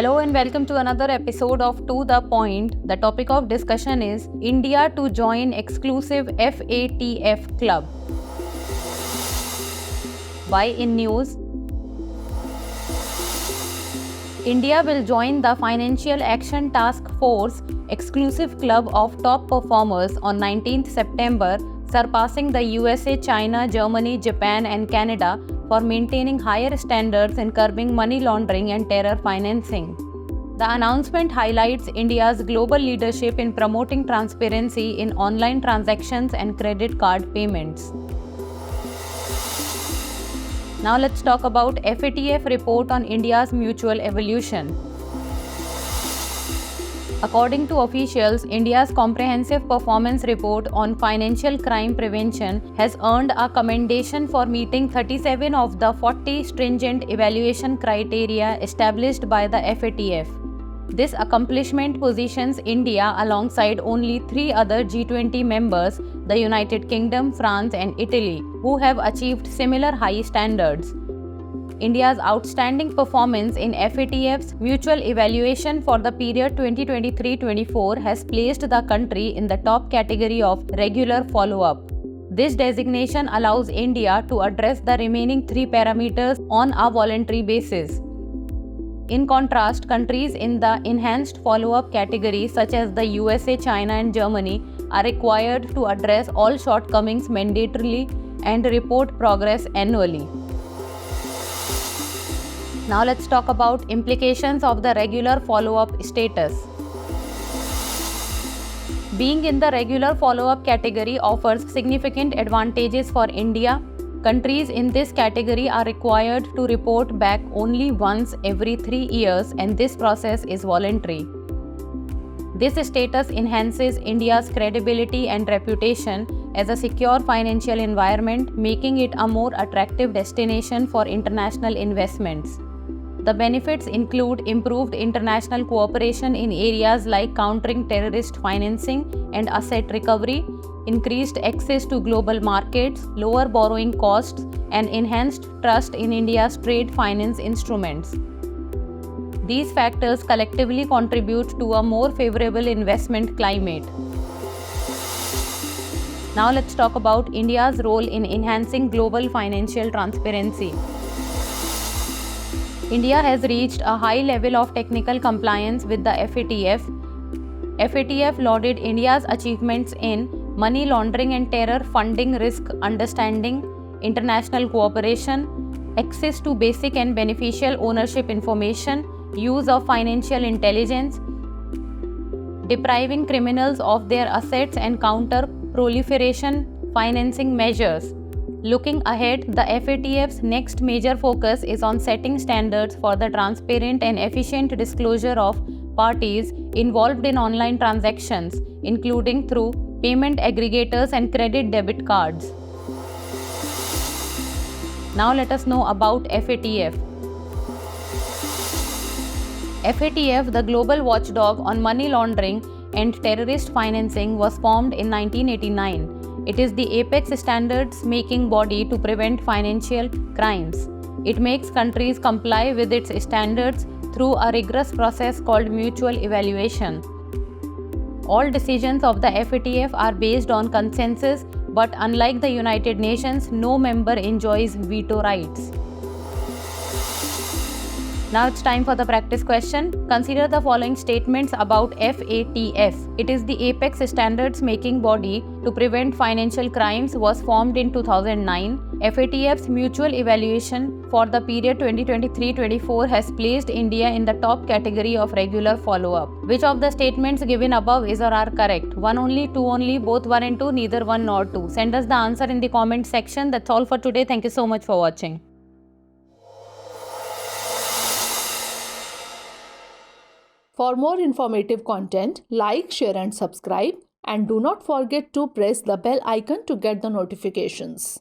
Hello and welcome to another episode of To The Point. The topic of discussion is India to join exclusive FATF club. Why in news? India will join the Financial Action Task Force exclusive club of top performers on 19th September, surpassing the USA, China, Germany, Japan and Canada for maintaining higher standards in curbing money laundering and terror financing. The announcement highlights India's global leadership in promoting transparency in online transactions and credit card payments. Now let's talk about FATF report on India's mutual evolution. According to officials, India's comprehensive performance report on financial crime prevention has earned a commendation for meeting 37 of the 40 stringent evaluation criteria established by the FATF. This accomplishment positions India alongside only 3 other G20 members, the United Kingdom, France and Italy, who have achieved similar high standards. India's outstanding performance in FATF's mutual evaluation for the period 2023-24 has placed the country in the top category of regular follow-up. This designation allows India to address the remaining 3 parameters on a voluntary basis. In contrast, countries in the enhanced follow-up category such as the USA, China and Germany are required to address all shortcomings mandatorily and report progress annually. Now let's talk about implications of the regular follow-up status. Being in the regular follow-up category offers significant advantages for India. Countries in this category are required to report back only once every 3 years, and this process is voluntary. This status enhances India's credibility and reputation as a secure financial environment, making it a more attractive destination for international investments. The benefits include improved international cooperation in areas like countering terrorist financing and asset recovery, increased access to global markets, lower borrowing costs, and enhanced trust in India's trade finance instruments. These factors collectively contribute to a more favorable investment climate. Now let's talk about India's role in enhancing global financial transparency. India has reached a high level of technical compliance with the FATF. FATF lauded India's achievements in money laundering and terror funding risk understanding, international cooperation, access to basic and beneficial ownership information, use of financial intelligence, depriving criminals of their assets and counter proliferation financing measures. Looking ahead, the FATF's next major focus is on setting standards for the transparent and efficient disclosure of parties involved in online transactions, including through payment aggregators and credit debit cards. Now let us know about FATF. FATF, the global watchdog on money laundering and terrorist financing, was formed in 1989. It is the apex standards making body to prevent financial crimes. It makes countries comply with its standards through a rigorous process called mutual evaluation. All decisions of the FATF are based on consensus, but unlike the United Nations, no member enjoys veto rights. Now it's time for the practice question. Consider the following statements about FATF. It is the apex standards making body to prevent financial crimes, was formed in 2009. FATF's mutual evaluation for the period 2023-24 has placed India in the top category of regular follow-up. Which of the statements given above is or are correct? 1 only, 2 only, both 1 and 2, neither 1 nor 2. Send us the answer in the comment section. That's all for today. Thank you so much for watching. For more informative content, like, share and subscribe, and do not forget to press the bell icon to get the notifications.